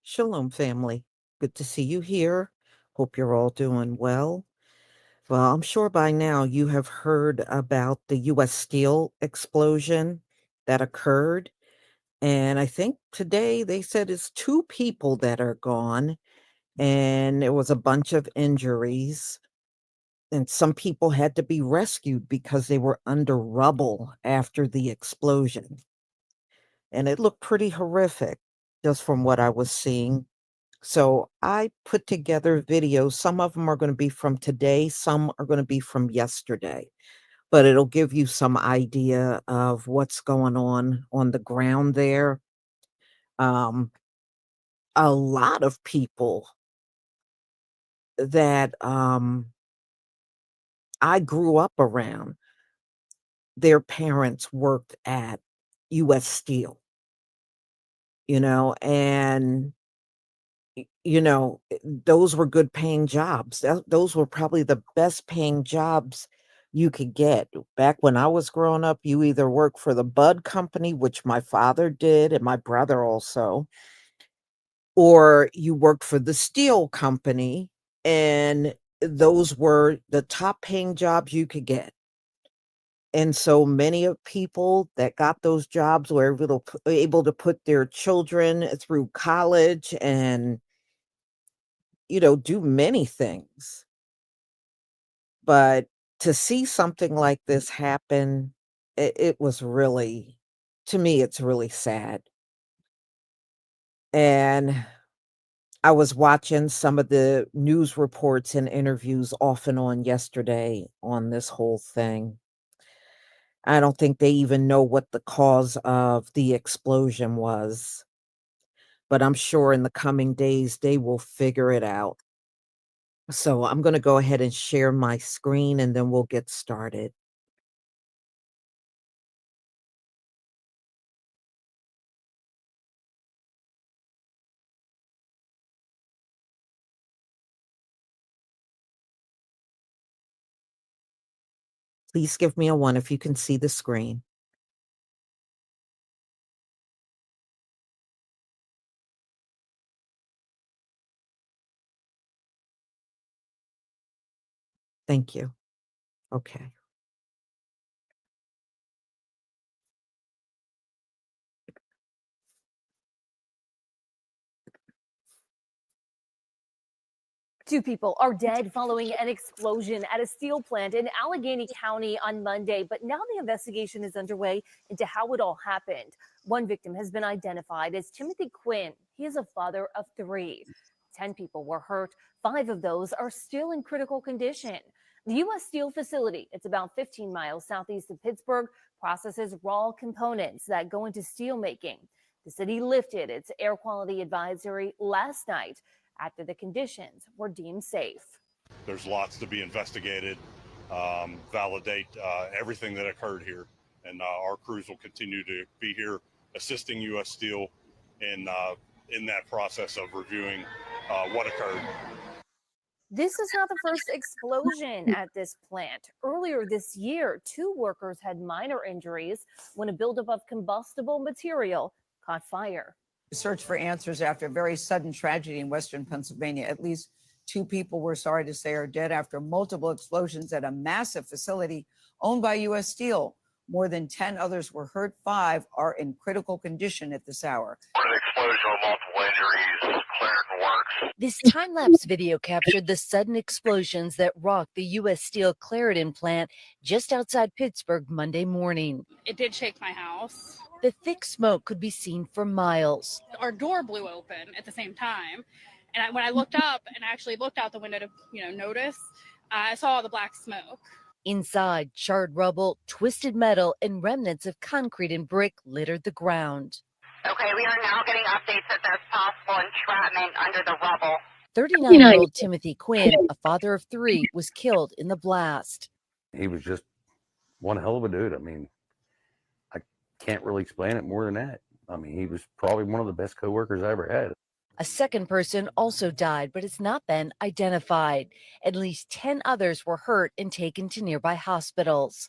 Shalom, family. Good to see you here. Hope you're all doing well. Well, I'm sure by now you have heard about the U.S. Steel explosion that occurred. And I think today they said it's two people that are gone, and there was a bunch of injuries. And some people had to be rescued because they were under rubble after the explosion. And it looked pretty horrific just from what I was seeing. So I put together videos. Some of them are going to be from today, some are going to be from yesterday, but it'll give you some idea of what's going on the ground there. Um, a lot of people that I grew up around, their parents worked at US Steel, and those were good paying jobs. Those were probably the best paying jobs you could get. Back when I was growing up, you either work for the Bud Company, which my father did, and my brother also, or you worked for the steel company, and those were the top paying jobs you could get. And so many of people that got those jobs were able to put their children through college and do many things. But to see something like this happen, it was really, to me, it's really sad. And I was watching some of the news reports and interviews off and on yesterday on this whole thing. I don't think they even know what the cause of the explosion was, but I'm sure in the coming days they will figure it out. So I'm going to go ahead and share my screen and then we'll get started. Please give me a 1 if you can see the screen. Thank you. Okay. Two people are dead following an explosion at a steel plant in Allegheny County on Monday, but now the investigation is underway into how it all happened. One victim has been identified as Timothy Quinn. He is a father of 3. 10 people were hurt. 5 of those are still in critical condition. The U.S. Steel facility, it's about 15 miles southeast of Pittsburgh, processes raw components that go into steel making. The city lifted its air quality advisory last night after the conditions were deemed safe. There's lots to be investigated, validate everything that occurred here. And our crews will continue to be here assisting U.S. Steel in that process of reviewing what occurred. This is not the first explosion at this plant. Earlier this year, 2 workers had minor injuries when a buildup of combustible material caught fire. Search for answers after a very sudden tragedy in western Pennsylvania. At least 2 people, we're sorry to say, are dead after multiple explosions at a massive facility owned by U.S. Steel. More than 10 others were hurt. 5 are in critical condition at this hour. An explosion with multiple injuries, Clairton Works. This time-lapse video captured the sudden explosions that rocked the U.S. Steel Clairton plant just outside Pittsburgh Monday morning. It did shake my house. The thick smoke could be seen for miles. Our door blew open at the same time. And when I looked up and actually looked out the window to, notice, I saw the black smoke. Inside, charred rubble, twisted metal, and remnants of concrete and brick littered the ground. Okay, we are now getting updates that there's possible entrapment under the rubble. 39-year-old Timothy Quinn, a father of 3, was killed in the blast. He was just one hell of a dude. I mean, I can't really explain it more than that. I mean, he was probably one of the best coworkers I ever had. A second person also died, but it's not been identified. At least 10 others were hurt and taken to nearby hospitals.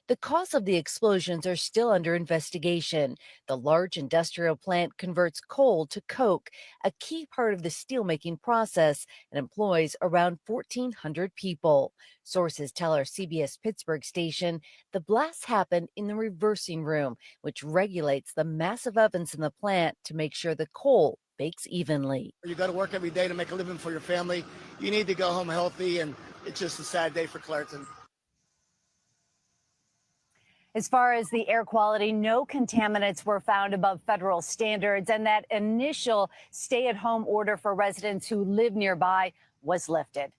The cause of the explosions are still under investigation. The large industrial plant converts coal to coke, a key part of the steelmaking process, and employs around 1,400 people. Sources tell our CBS Pittsburgh station the blast happened in the reversing room, which regulates the massive ovens in the plant to make sure the coal bakes evenly. You go to work every day to make a living for your family. You need to go home healthy, and it's just a sad day for Clairton. As far as the air quality, no contaminants were found above federal standards, and that initial stay-at-home order for residents who live nearby was lifted.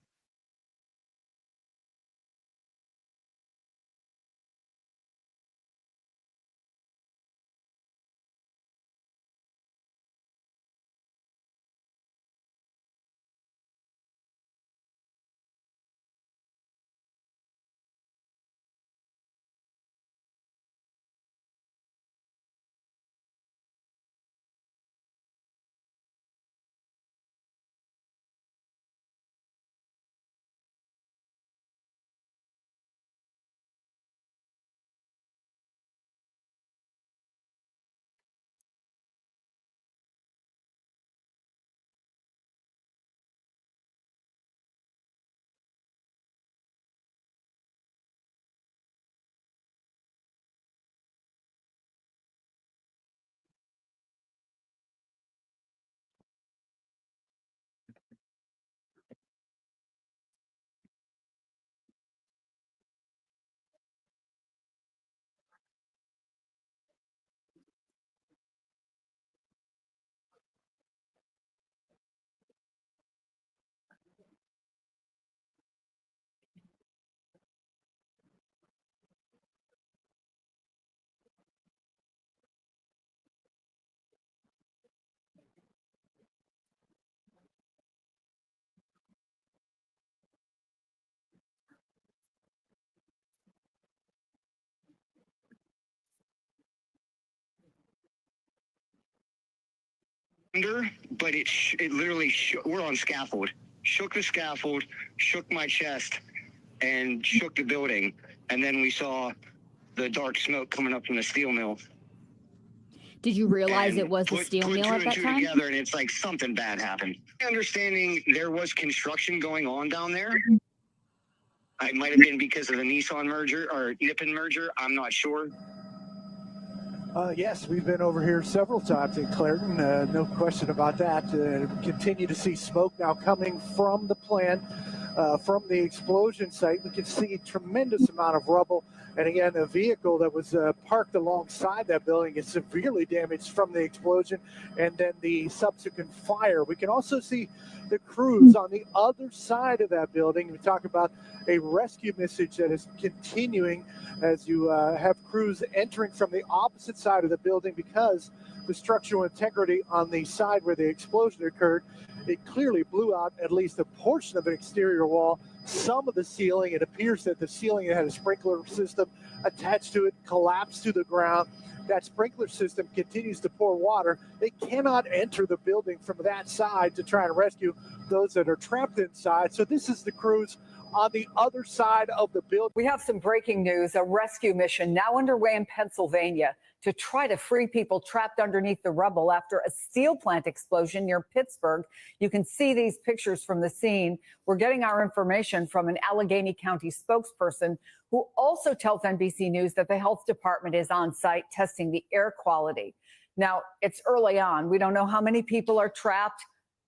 But it literally we're on scaffold, shook the scaffold, shook my chest, and shook the building, and then we saw the dark smoke coming up from the steel mill. Did you realize it was a steel mill at that time? Put two and two together, and it's like something bad happened. Understanding there was construction going on down there. It might have been because of the Nissan merger or Nippon merger. I'm not sure. Yes, we've been over here several times in Clairton, no question about that. We continue to see smoke now coming from the plant, from the explosion site. We can see a tremendous amount of rubble. And again, a vehicle that was parked alongside that building is severely damaged from the explosion and then the subsequent fire. We can also see the crews on the other side of that building. We talk about a rescue message that is continuing as you have crews entering from the opposite side of the building because the structural integrity on the side where the explosion occurred, it clearly blew out at least a portion of an exterior wall. Some of the ceiling, it appears that the ceiling had a sprinkler system attached to it, collapsed to the ground. That sprinkler system continues to pour water. They cannot enter the building from that side to try and rescue those that are trapped inside. So this is the crews on the other side of the building. We have some breaking news. A rescue mission now underway in Pennsylvania to try to free people trapped underneath the rubble after a steel plant explosion near Pittsburgh. You can see these pictures from the scene. We're getting our information from an Allegheny County spokesperson who also tells NBC News that the health department is on site testing the air quality. Now, it's early on. We don't know how many people are trapped.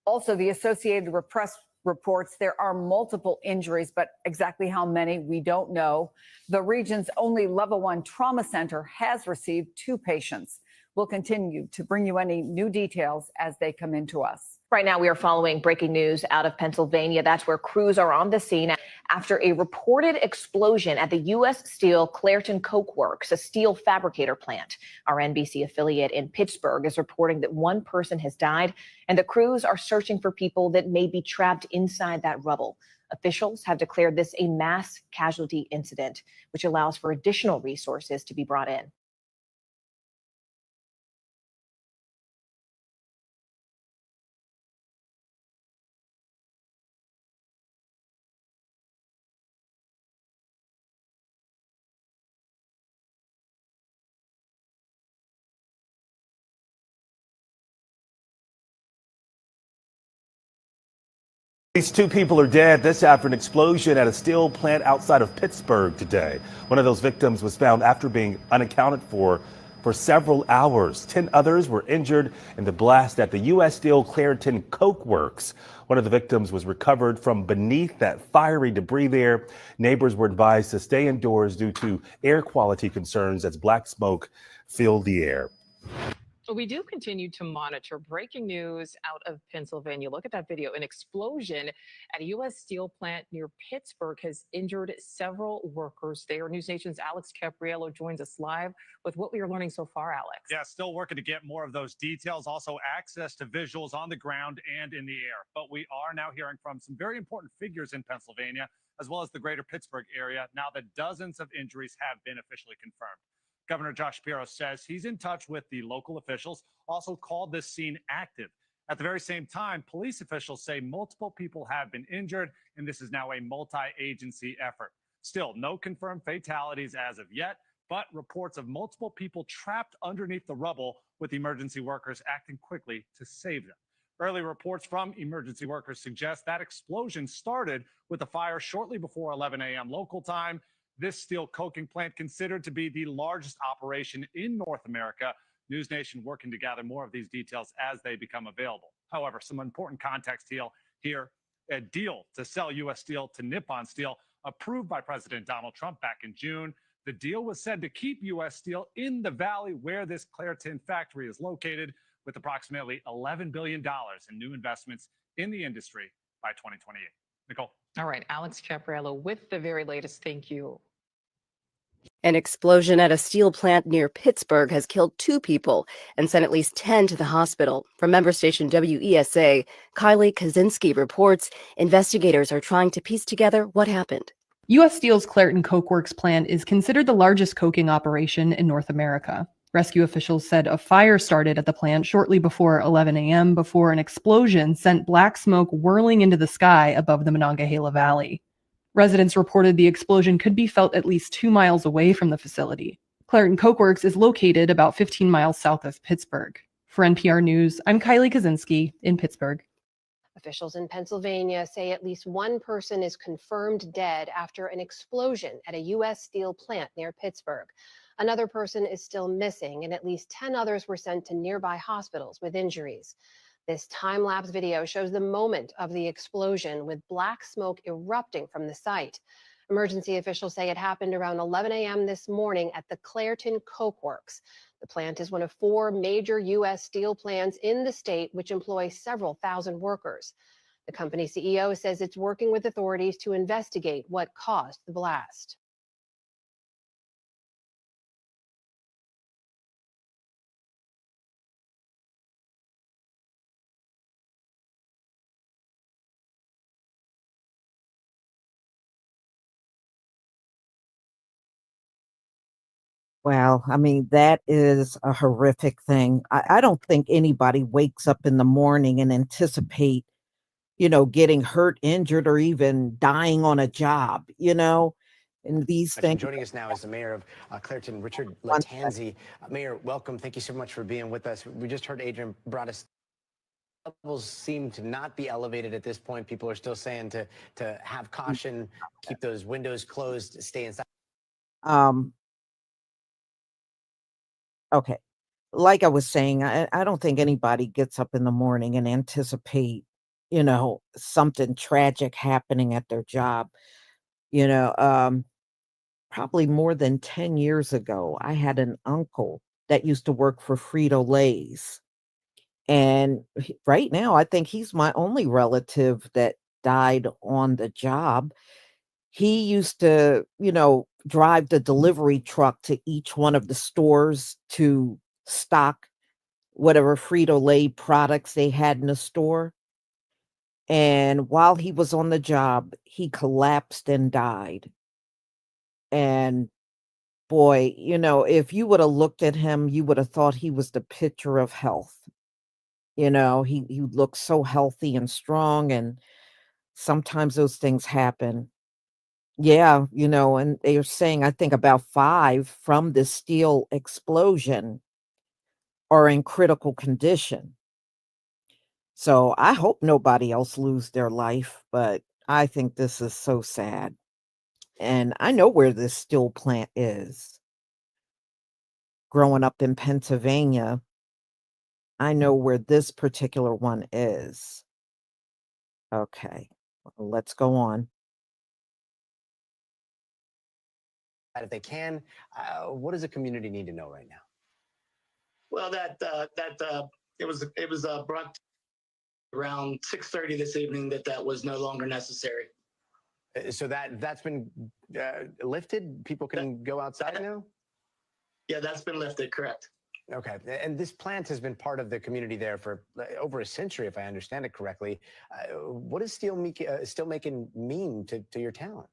Also, the Associated Press reports there are multiple injuries, but exactly how many, we don't know. The region's only level 1 trauma center has received 2 patients. We'll continue to bring you any new details as they come into us. Right now, we are following breaking news out of Pennsylvania. That's where crews are on the scene after a reported explosion at the U.S. Steel Clairton Coke Works, a steel fabricator plant. Our NBC affiliate in Pittsburgh is reporting that 1 person has died, and the crews are searching for people that may be trapped inside that rubble. Officials have declared this a mass casualty incident, which allows for additional resources to be brought in. At least 2 people are dead. This after an explosion at a steel plant outside of Pittsburgh today. One of those victims was found after being unaccounted for several hours. 10 others were injured in the blast at the U.S. Steel Clairton Coke Works. One of the victims was recovered from beneath that fiery debris there. Neighbors were advised to stay indoors due to air quality concerns as black smoke filled the air. We do continue to monitor breaking news out of Pennsylvania. Look at that video. An explosion at a U.S. steel plant near Pittsburgh has injured several workers there. News Nation's Alex Capriello joins us live with what we are learning so far, Alex. Yeah, still working to get more of those details, also access to visuals on the ground and in the air. But we are now hearing from some very important figures in Pennsylvania, as well as the greater Pittsburgh area, now that dozens of injuries have been officially confirmed. Governor Josh Shapiro says he's in touch with the local officials, also called this scene active. At the very same time, police officials say multiple people have been injured, and this is now a multi-agency effort. Still, no confirmed fatalities as of yet, but reports of multiple people trapped underneath the rubble, with emergency workers acting quickly to save them. Early reports from emergency workers suggest that explosion started with a fire shortly before 11 a.m. local time. This steel coking plant, considered to be the largest operation in North America. News Nation working to gather more of these details as they become available. However, some important context here. A deal to sell U.S. Steel to Nippon Steel, approved by President Donald Trump back in June. The deal was said to keep U.S. Steel in the valley where this Clairton factory is located, with approximately $11 billion in new investments in the industry by 2028. Nicole. All right, Alex Capriello with the very latest. Thank you. An explosion at a steel plant near Pittsburgh has killed 2 people and sent at least 10 to the hospital. From member station WESA, Kylie Kaczynski reports investigators are trying to piece together what happened. U.S. Steel's Clairton Coke Works plant is considered the largest coking operation in North America. Rescue officials said a fire started at the plant shortly before 11 a.m. before an explosion sent black smoke whirling into the sky above the Monongahela Valley. Residents reported the explosion could be felt at least 2 miles away from the facility. Clairton Coke Works is located about 15 miles south of Pittsburgh. For NPR News, I'm Kylie Kaczynski in Pittsburgh. Officials in Pennsylvania say at least one person is confirmed dead after an explosion at a U.S. steel plant near Pittsburgh. Another person is still missing, and at least 10 others were sent to nearby hospitals with injuries. This time-lapse video shows the moment of the explosion, with black smoke erupting from the site. Emergency officials say it happened around 11 a.m. this morning at the Clairton Coke Works. The plant is one of 4 major U.S. steel plants in the state, which employ several thousand workers. The company CEO says it's working with authorities to investigate what caused the blast. Well, I mean, that is a horrific thing. I don't think anybody wakes up in the morning and anticipate, getting hurt, injured, or even dying on a job, and these things. Joining us now is the mayor of Clairton, Richard Latanzi. Mayor, welcome. Thank you so much for being with us. We just heard Adrian brought us. Levels seem to not be elevated at this point. People are still saying to have caution, keep those windows closed, stay inside. Okay. Like I was saying, I don't think anybody gets up in the morning and anticipate, something tragic happening at their job. You know, um, Probably more than 10 years ago, I had an uncle that used to work for Frito-Lay's. And right now, I think he's my only relative that died on the job. He used to, drive the delivery truck to each one of the stores to stock whatever Frito-Lay products they had in the store. And while he was on the job, he collapsed and died. And boy, if you would have looked at him, you would have thought he was the picture of health. He looked so healthy and strong, and sometimes those things happen. Yeah, and they are saying, I think about 5 from this steel explosion are in critical condition. So I hope nobody else lose their life, but I think this is so sad. And I know where this steel plant is. Growing up in Pennsylvania, I know where this particular one is. Okay, let's go on. If they can, what does the community need to know right now? Well, it was brought around 6:30 this evening that was no longer necessary. So that's been lifted. People can go outside now. Yeah, that's been lifted. Correct. Okay, and this plant has been part of the community there for over a century, if I understand it correctly. What does steel making mean to your town?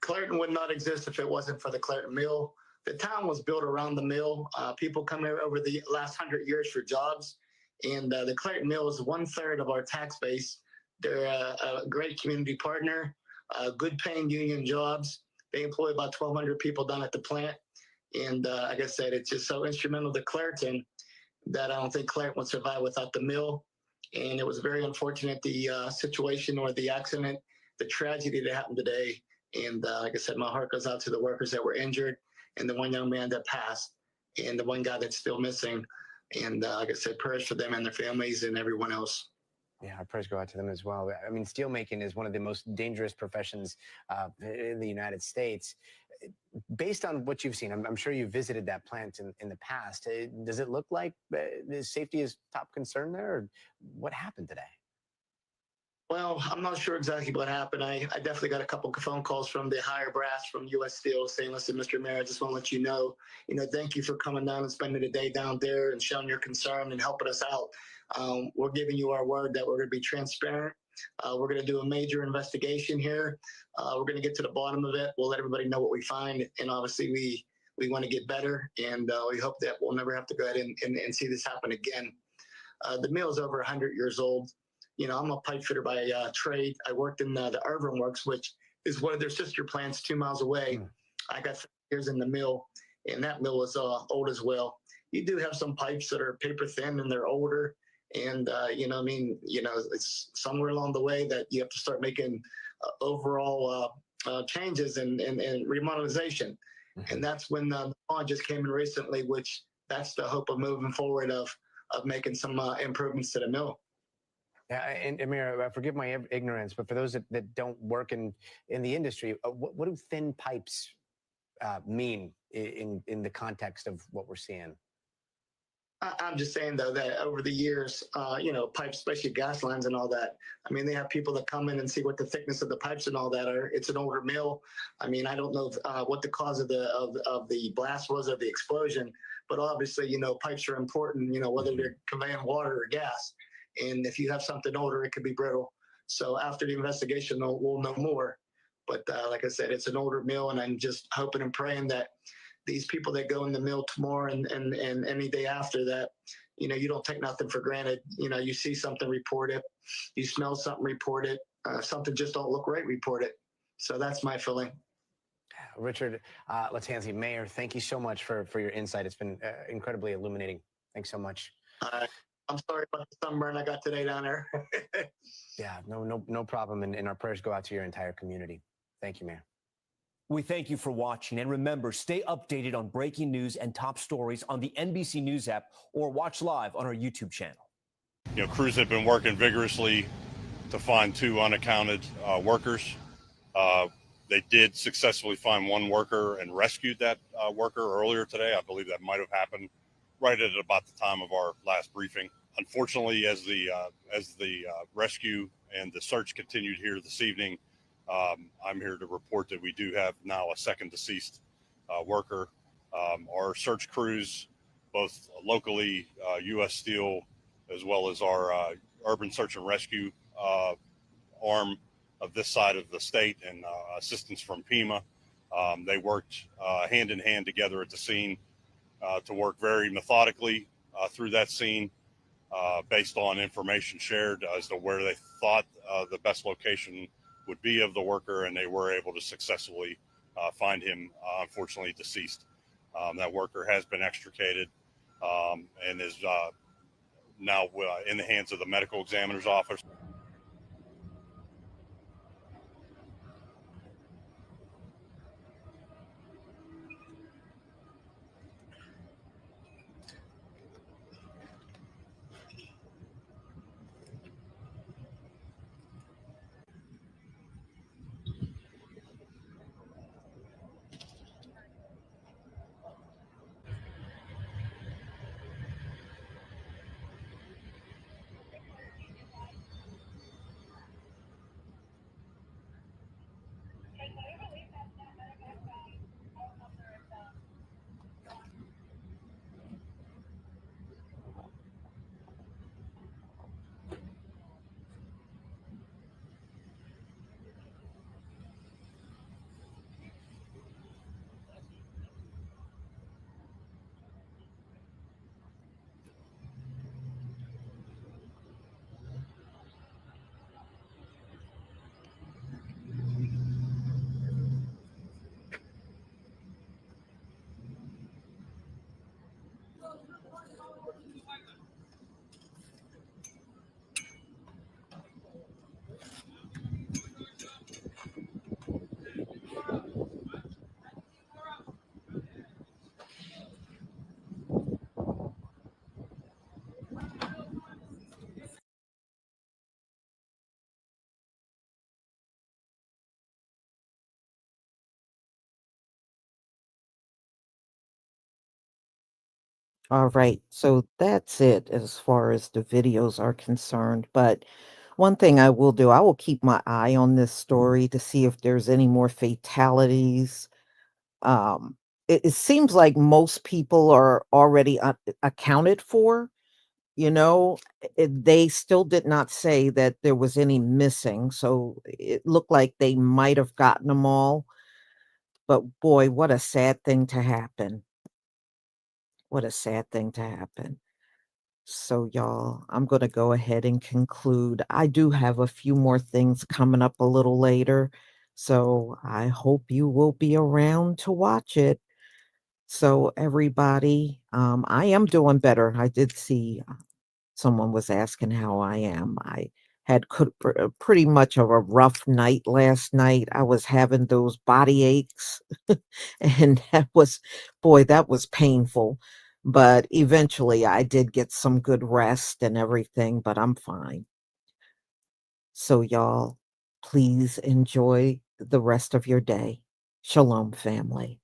Clairton would not exist if it wasn't for the Clairton Mill. The town was built around the mill. People come here over the last 100 years for jobs, and the Clairton Mill is 1/3 of our tax base. They're a great community partner, good paying union jobs. They employ about 1,200 people down at the plant. And like I said, it's just so instrumental to Clairton that I don't think Clairton would survive without the mill. And it was very unfortunate, the situation or the accident, the tragedy that happened today. And like I said, my heart goes out to the workers that were injured and the one young man that passed and the one guy that's still missing. And like I said, prayers for them and their families and everyone else. Yeah, our prayers go out to them as well. I mean, steelmaking is one of the most dangerous professions in the United States. Based on what you've seen, I'm sure you visited that plant in the past. Does it look like safety is top concern there? Or what happened today? Well, I'm not sure exactly what happened. I definitely got a couple of phone calls from the higher brass from U.S. Steel saying, listen, Mr. Mayor, I just want to let you know, thank you for coming down and spending the day down there and showing your concern and helping us out. We're giving you our word that we're going to be transparent. We're going to do a major investigation here. We're going to get to the bottom of it. We'll let everybody know what we find. And obviously, we want to get better. And we hope that we'll never have to go ahead and see this happen again. The mill is over 100 years old. I'm a pipe fitter by trade. I worked in the Irvin Works, which is one of their sister plants 2 miles away. I got 30 years in the mill, and that mill is old as well. You do have some pipes that are paper thin and they're older. And, it's somewhere along the way that you have to start making overall changes and remodelization. And that's when the bond just came in recently, which that's the hope of moving forward of making some improvements to the mill. Yeah, and Amir, forgive my ignorance, but for those that don't work in the industry, what do thin pipes mean in the context of what we're seeing? I'm just saying, though, that over the years, pipes, especially gas lines and all that, I mean, they have people that come in and see what the thickness of the pipes and all that are. It's an older mill. I mean, I don't know what the cause of the blast was of the explosion, but obviously, pipes are important, whether they're conveying water or gas. And if you have something older, it could be brittle. So after the investigation, we'll know more. But like I said, it's an older mill, and I'm just hoping and praying that these people that go in the mill tomorrow and any day after that, you don't take nothing for granted. You see something, report it. You smell something, report it. Something just don't look right, report it. So that's my feeling. Richard Lattanzi, Mayor, thank you so much for your insight. It's been incredibly illuminating. Thanks so much. I'm sorry about the sunburn I got today down there. Yeah, no problem. And our prayers go out to your entire community. Thank you, Mayor. We thank you for watching, and remember, stay updated on breaking news and top stories on the NBC News app or watch live on our YouTube channel. Crews have been working vigorously to find 2 unaccounted workers. They did successfully find 1 worker and rescued that worker earlier today. I believe that might have happened right at about the time of our last briefing. Unfortunately, as the rescue and the search continued here this evening, I'm here to report that we do have now a second deceased worker. Our search crews, both locally, U.S. Steel, as well as our urban search and rescue arm of this side of the state, and assistance from PEMA, they worked hand in hand together at the scene to work very methodically through that scene based on information shared as to where they thought the best location would be of the worker, and they were able to successfully find him, unfortunately deceased. That worker has been extricated and is now in the hands of the medical examiner's office. All right, so that's it as far as the videos are concerned. But one thing I will do, I will keep my eye on this story to see if there's any more fatalities. Um, it seems like most people are already accounted for. They still did not say that there was any missing, so it looked like they might have gotten them all. But boy, what a sad thing to happen. What a sad thing to happen. So, y'all, I'm going to go ahead and conclude. I do have a few more things coming up a little later, so I hope you will be around to watch it. So, everybody, I am doing better. I did see someone was asking how I am. I had pretty much of a rough night last night. I was having those body aches, and boy, that was painful. But eventually I did get some good rest and everything, but I'm fine. So, y'all, please enjoy the rest of your day. Shalom, family.